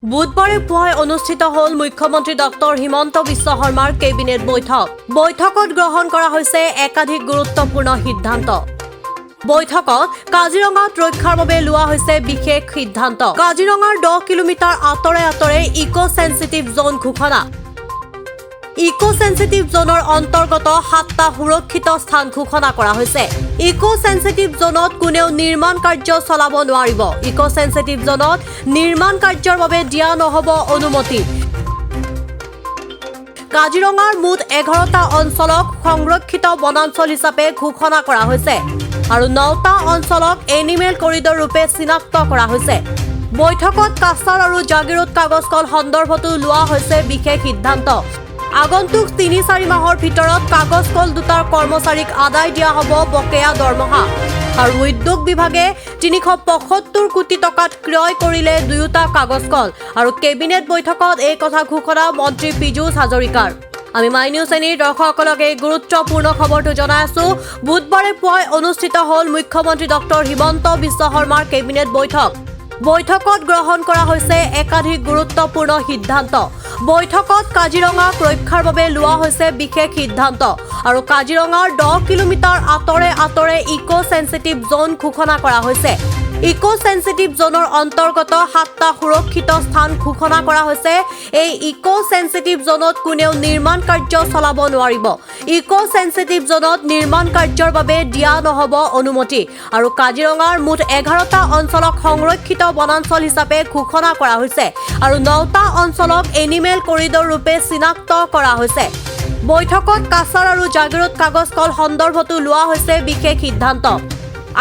বুধবাৰে পুৱাই অনুষ্ঠিত হ'ল মুখ্যমন্ত্ৰী ডক্টৰ হিমন্ত বিশ্ব শৰ্মাৰ কেবিনেট বৈঠক। বৈঠকত গ্ৰহণ কৰা হৈছে একাধিক গুৰুত্বপূৰ্ণ সিদ্ধান্ত। বৈঠকত কাজিৰঙাত ৰক্ষাৰ বাবে লোৱা হৈছে বিশেষ সিদ্ধান্ত। কাজিৰঙাৰ 10 কিলোমিটাৰ আঁতৰে আঁতৰে ইকো সেন্সিটিভ জোন ঘোষণা। ইকো সেন্সিটিভ জোনৰ অন্তৰ্গত 7টা সুৰক্ষিত স্থান ঘোষণা কৰা হৈছে। ইকো সেন্সিটিভ জোনত কোনেও নিৰ্মাণ কাৰ্য চলাব নোৱাৰিব। ইকো সেন্সিটিভ জোনত নিৰ্মাণ কাৰ্যৰ বাবে দিয়া নহ'ব অনুমতি। কাজিৰঙাৰ মুঠ 11টা অঞ্চলক সংৰক্ষিত বনাঞ্চল হিচাপে ঘোষণা কৰা হৈছে আৰু 9টা অঞ্চলক এনিমেল কৰিডৰ ৰূপে চিনাক্ত কৰা হৈছে। বৈঠকত কাছাৰ আৰু জাগিৰোড কাগজ কল সন্দৰ্ভতো লোৱা হৈছে বিশেষ সিদ্ধান্ত। আগন্তুক 3-4 মাহৰ ভিতৰত কাগজ কল দুটাৰ কৰ্মচাৰীক আদায় দিয়া হ'ব বকেয়া দৰমহা আৰু উদ্যোগ বিভাগে 375 কোটি টকাত ক্ৰয় কৰিলে দুয়োটা কাগজ কল আৰু কেবিনেট বৈঠকত এই কথা ঘোষণা মন্ত্ৰী পীযুষ হাজৰিকাৰ। আমি মাই নিউজ এনিৰ দৰ্শকসকলক এই গুৰুত্বপূৰ্ণ খবৰটো জনাই আছো। বুধবাৰে পুৱাই অনুষ্ঠিত হ'ল মুখ্যমন্ত্ৰী ডক্টৰ হিমন্ত বিশ্ব শৰ্মাৰ কেবিনেট বৈঠক। বৈঠকত গ্ৰহণ কৰা হৈছে একাধিক গুৰুত্বপূৰ্ণ সিদ্ধান্ত। বৈঠকত কাজিৰঙাক ৰক্ষাৰ বাবে লোৱা হৈছে বিশেষ সিদ্ধান্ত আৰু কাজিৰঙাৰ 10 কিলোমিটাৰ আঁতৰে আঁতৰে ইকো সেন্সিটিভ জোন ঘোষণা কৰা হৈছে। ইকো সেন্সিটিভ জোনৰ অন্তৰ্গত 7টা সুৰক্ষিত স্থান ঘোষণা কৰা হৈছে। এই ইকো সেন্সিটিভ জোনত কোনেও নিৰ্মাণ কাৰ্য চলাব নোৱাৰিব। ইকো সেন্সিটিভ জোনত নিৰ্মাণ কাৰ্যৰ বাবে দিয়া নহ'ব অনুমতি আৰু কাজিৰঙাৰ মুঠ 11টা অঞ্চলক সংৰক্ষিত বনাঞ্চল হিচাপে ঘোষণা কৰা হৈছে আৰু 9টা অঞ্চলক এনিমেল কৰিডৰ ৰূপে চিনাক্ত কৰা হৈছে। বৈঠকত কাছাৰ আৰু জাগিৰোড কাগজ কল সন্দৰ্ভতো লোৱা হৈছে বিশেষ সিদ্ধান্ত।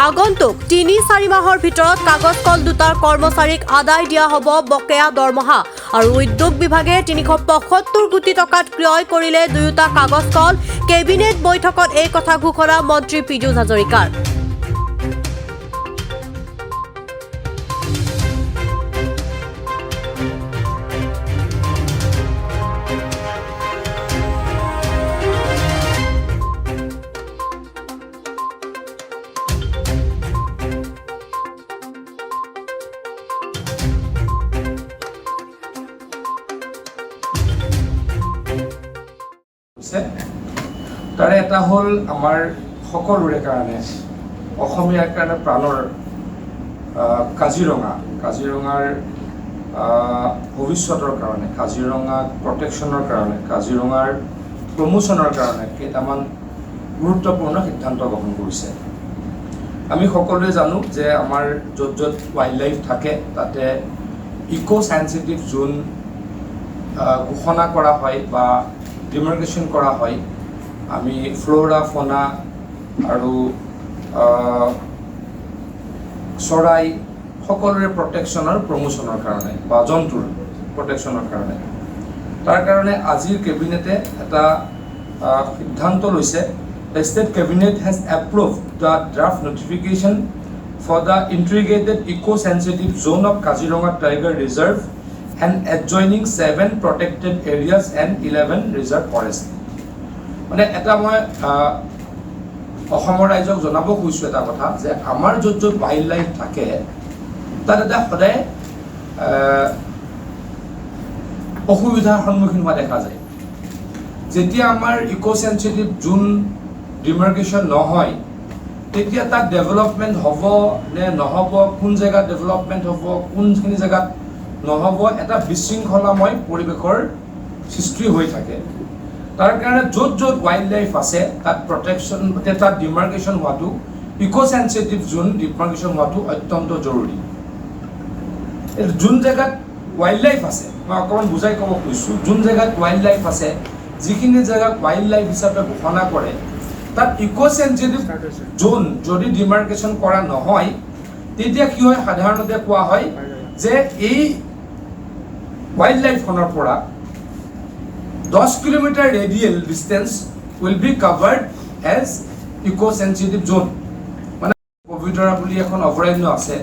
আগন্তুক 3-4 মাহৰ ভিতৰত কাগজ কল দুটাৰ কৰ্মচাৰীক আদায় দিয়া হ'ব বকেয়া দৰমহা আৰু উদ্যোগ বিভাগে 375 কোটি টকাত ক্ৰয় কৰিলে দুয়োটা কাগজ কল। কেবিনেট বৈঠকত এই কথা ঘোষণা মন্ত্ৰী পীযুষ হাজৰিকাৰ। তাৰে এটা হ'ল আমাৰ সকলোৰে কাৰণে অসমীয়াৰ কাৰণে প্ৰাণৰ কাজিৰঙাৰ ভৱিষ্যতৰ কাৰণে, কাজিৰঙাক প্ৰটেকশ্যনৰ কাৰণে, কাজিৰঙাৰ প্ৰমোশ্যনৰ কাৰণে কেইটামান গুৰুত্বপূৰ্ণ সিদ্ধান্ত গ্ৰহণ কৰিছে। আমি সকলোৱে জানো যে আমাৰ য'ত য'ত ৱাইল্ড লাইফ থাকে তাতে ইকো সেন্সিটিভ জোন ঘোষণা কৰা হয় বা ডিমাৰ্কেশ্যন কৰা হয়। আমি ফ্ল'ৰা ফনা আৰু চৰাই সকলোৰে প্ৰটেকশ্যনৰ প্ৰমোশ্যনৰ কাৰণে বা জন্তুৰ প্ৰটেকশ্যনৰ কাৰণে। তাৰ কাৰণে আজিৰ কেবিনেটে এটা সিদ্ধান্ত লৈছে। The state cabinet has approved the draft notification for the integrated eco-sensitive zone of Kaziranga Tiger Reserve and adjoining 7 protected areas and 11 reserve forests. মানে এটা মই অসমৰ ৰাইজক জনাব খুজিছোঁ এটা কথা যে আমাৰ য'ত য'ত ৱাইল্ড লাইফ থাকে তাত এটা সদায় অসুবিধাৰ সন্মুখীন হোৱা দেখা যায়। যেতিয়া আমাৰ ইকো সেন্সিটিভ জোন ডিমাৰ্কেশ্যন নহয় তেতিয়া তাত ডেভেলপমেণ্ট হ'ব নে নহ'ব, কোন জেগাত ডেভেলপমেণ্ট হ'ব, কোনখিনি জেগাত নহ'ব, এটা বিশৃংখলাময় পৰিৱেশৰ সৃষ্টি হৈ থাকে। তাৰ কাৰণে য'ত য'ত ৱাইল্ড লাইফ আছে তাত প্ৰটেকশ্যন, তাত ডিমাৰ্কেশ্যন হোৱাটো, ইকো সেন্সিটিভ জোন ডিমাৰ্কেশ্যন হোৱাটো অত্যন্ত জৰুৰী। যোন জেগাত ৱাইল্ড লাইফ আছে, মই অকণমান বুজাই ক'ব খুজিছোঁ, যোন জেগাত ৱাইল্ড লাইফ আছে, যিখিনি জেগাত ৱাইল্ড লাইফ হিচাপে ঘোষণা কৰে তাত ইকো সেন্সিটিভ জোন যদি ডিমাৰ্কেশ্যন কৰা নহয় তেতিয়া কি হয়, সাধাৰণতে কোৱা হয় যে এই ৱাইল্ড লাইফখনৰ পৰা 10 কিলোমিটাৰ radial distance will be covered as eco sensitive zone. মানে পবিতৰা বুলি এখন অভয়াৰণ্য আছে,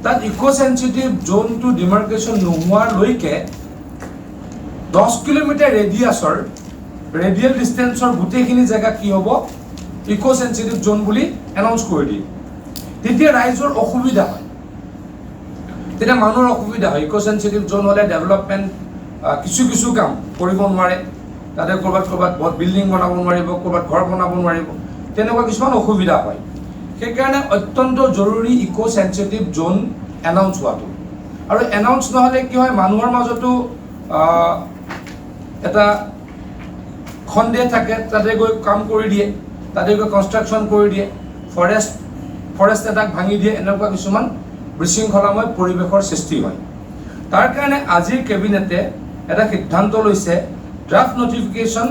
তাত ইকো সেন্সিটিভ জোনটো ডিমাৰ্কেশ্যন নোহোৱালৈকে 10 কিলোমিটাৰ ৰেডিয়েল ডিষ্টেঞ্চৰ গোটেইখিনি জেগা কি হ'ব, ইকো সেন্সিটিভ জোন বুলি এনাউন্স কৰি দিয়ে। তেতিয়া ৰাইজৰ অসুবিধা হয়। তেতিয়া মানুহৰ অসুবিধা হয়। ইক' চেঞ্চিটিভ জোন হ'লে ডেভেলপমেণ্ট কিছু কাম কৰিব নোৱাৰে, তাতে ক'ৰবাত বিল্ডিং বনাব নোৱাৰিব, ক'ৰবাত ঘৰ বনাব নোৱাৰিব, তেনেকুৱা কিছুমান অসুবিধা হয়। সেইকাৰণে অত্যন্ত জৰুৰী ইক' চেঞ্চিটিভ জোন এনাউন্স হোৱাটো। আৰু এনাউন্স নহ'লে কি হয়, মানুহৰ মাজতো এটা সন্দেহ থাকে, তাতে গৈ কাম কৰি দিয়ে, তাতে গৈ কনষ্ট্ৰাকশ্যন কৰি দিয়ে, ফৰেষ্ট এটাক ভাঙি দিয়ে, এনেকুৱা কিছুমান বিশৃংখলাময় পৰিৱেশৰ সৃষ্টি হয়। তাৰ কাৰণে আজিৰ কেবিনেটে এটা সিদ্ধান্ত লৈছে, ড্ৰাফ্ট নটিফিকেশ্যন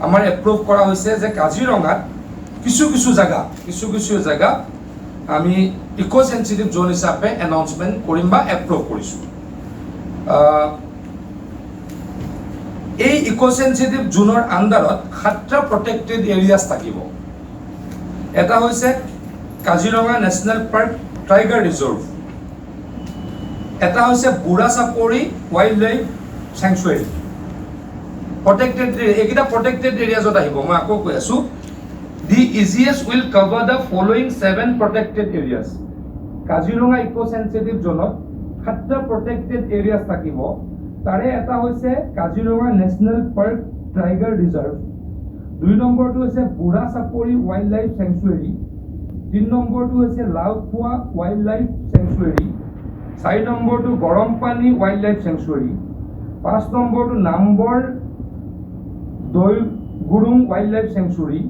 আমাৰ এপ্ৰুভ কৰা হৈছে যে কাজিৰঙাত কিছু জেগা আমি ইক' চেঞ্চিটিভ জোন হিচাপে এনাউন্সমেণ্ট কৰিম বা এপ্ৰুভ কৰিছোঁ। এই ইক' চেঞ্চিটিভ জোনৰ আণ্ডাৰত 7টা প্ৰটেক্টেড এৰিয়াছ থাকিব। এটা হৈছে Kaziranga national park tiger reserve, এটা হৈছে Budha Chapori wild life sanctuary. Protected এইকেইটা প্ৰটেক্টেড এৰিয়াজত আহিব। মই আকৌ কৈ আছোঁ, the EGS will cover the following 7 protected areas. Kaziranga eco' sensitive জোনত 7টা প্ৰটেক্টেড এৰিয়াছ থাকিব। তাৰে এটা হৈছে Kaziranga national park tiger reserve, 2 নম্বৰটো হৈছে Budha Chapori wild life sanctuary, 3 নম্বৰটো হৈছে লাওখোৱা ৱাইল্ড লাইফ চেংচুৱেৰী, 4 নম্বৰটো গৰমপানী ৱাইল্ড লাইফ চেংচুৱেৰী, 5 নম্বৰটো নাম্বৰ দৈগুৰুং ৱাইল্ড লাইফ চেংচুৱেৰী,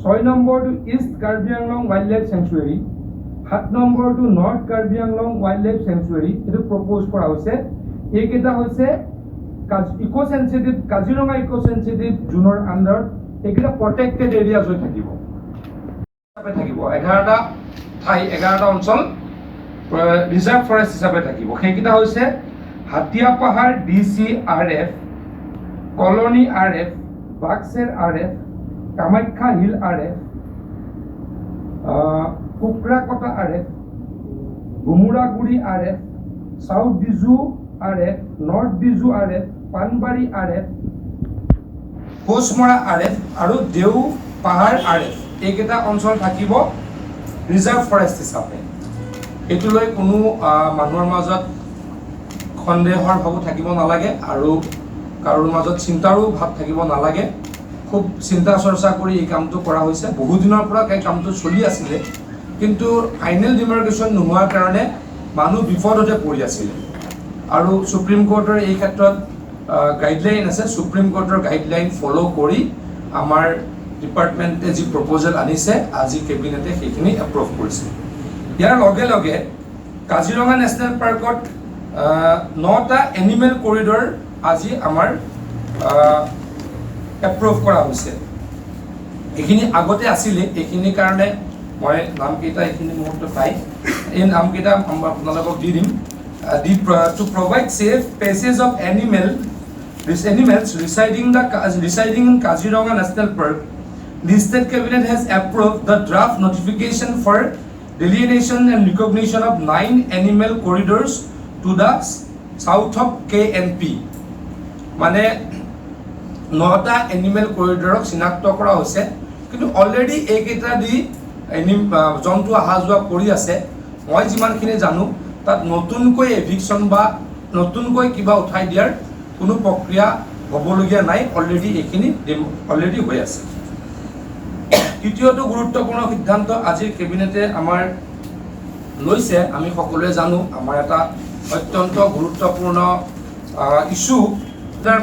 6 নম্বৰটো east Karbi Anglong wild life sanctuary, 7 নম্বৰটো north Karbi Anglong wild life sanctuary. এইটো প্ৰপ'জ কৰা হৈছে। এইকেইটা হৈছে ইক' চেঞ্চিটিভ, কাজিৰঙা ইক' চেঞ্চিটিভ জোনৰ আণ্ডাৰত এইকেইটা প্ৰটেক্টেড এৰিয়াজ হৈ থাকিব। 11টা ঠাই, 11টা অঞ্চল ৰিজাৰ্ভ ফৰেষ্ট হিচাপে থাকিব। সেইকেইটা হৈছে হাতিয়া পাহাৰ DCRF, কলনী RF, বাক্সেৰ RF, Kamakhya hill RF, Kukurakata RF, Gumuraguri RF, south Diju RF, north Diju RF, Panbari RF, Kochmora RF আৰু দেও পাহাৰ RF। এইকেইটা অঞ্চল থাকিব ৰিজাৰ্ভ ফৰেষ্ট হিচাপে। এইটো লৈ কোনো মানুহৰ মাজত সন্দেহৰ ভাবো থাকিব নালাগে আৰু কাৰোৰ মাজত চিন্তাৰো ভাৱ থাকিব নালাগে। খুব চিন্তা চৰ্চা কৰি এই কামটো কৰা হৈছে। বহুদিনৰ পৰা এই কামটো চলি আছিলে, কিন্তু ফাইনেল ডিমাৰ্কেশ্যন নোহোৱাৰ কাৰণে মানুহ বিপদতে পৰি আছিলে। আৰু সুপ্ৰিম কোৰ্টৰ এই ক্ষেত্ৰত গাইডলাইন আছে। সুপ্ৰিম কোৰ্টৰ গাইডলাইন ফ'ল' কৰি আমাৰ ডিপাৰ্টমেণ্টে যি প্ৰপ'জেল আনিছে, আজি কেবিনেটে সেইখিনি এপ্ৰুভ কৰিছে। ইয়াৰ লগে লগে কাজিৰঙা নেশ্যনেল পাৰ্কত 9টা এনিমেল কৰিডৰ আজি আমাৰ এপ্ৰুভ কৰা হৈছে। এইখিনি আগতে আছিলে, এইখিনিৰ কাৰণে মই নামকেইটা এইখিনি মুহূৰ্তত পাই এই নামকেইটা আপোনালোকক দি দিম। To provide safe passage of animals residing in Kaziranga National Park, the State Cabinet has approved the draft notification for delineation and recognition of 9 animal corridors to the south of KNP. মানে 9টা animal কৰিডৰক চিনাক্ত কৰা হৈছে, কিন্তু already এইকেইটা দি জন্তু অহা যোৱা কৰি আছে। মই যিমানখিনি জানো তাত নতুনকৈ এভিকশ্যন বা নতুনকৈ কিবা উঠাই দিয়াৰ কোনো প্ৰক্ৰিয়া হ'বলগীয়া নাই। অলৰেডি এইখিনি অলৰেডি হৈ আছে। তৃতীয়টো গুৰুত্বপূৰ্ণ সিদ্ধান্ত আজিৰ কেবিনেটে আমাৰ লৈছে। আমি সকলোৱে জানো আমাৰ এটা অত্যন্ত গুৰুত্বপূৰ্ণ ইছ্যু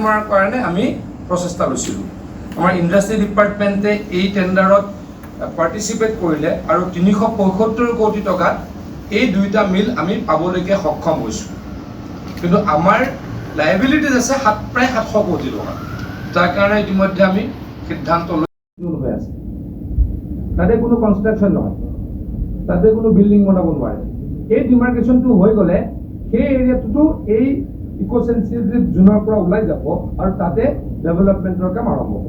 মৰাৰ কাৰণে আমি প্ৰচেষ্টা লৈছিলোঁ। আমাৰ ইণ্ডাষ্ট্ৰি ডিপাৰ্টমেণ্টে এই টেণ্ডাৰত পাৰ্টিচিপেট কৰিলে আৰু 375 কোটি টকাত এই 2টা মিল আমি পাবলৈকে সক্ষম হৈছোঁ। কিন্তু আমাৰ লাইবিলিটিজ আছে প্ৰায় 700 কোটি টকা। যাৰ কাৰণে ইতিমধ্যে আমি সিদ্ধান্ত লৈ আছে। তাতে কোনো কনষ্ট্ৰাকশ্যন নহয়, তাতে কোনো বিল্ডিং বনাব নোৱাৰে। এই ডিমাৰ্কেশ্যনটো হৈ গ'লে সেই এৰিয়াটোতো এই ইক' চেঞ্চিটিভ জোনৰ পৰা ওলাই যাব আৰু তাতে ডেভেলপমেণ্টৰ কাম আৰম্ভ হ'ব।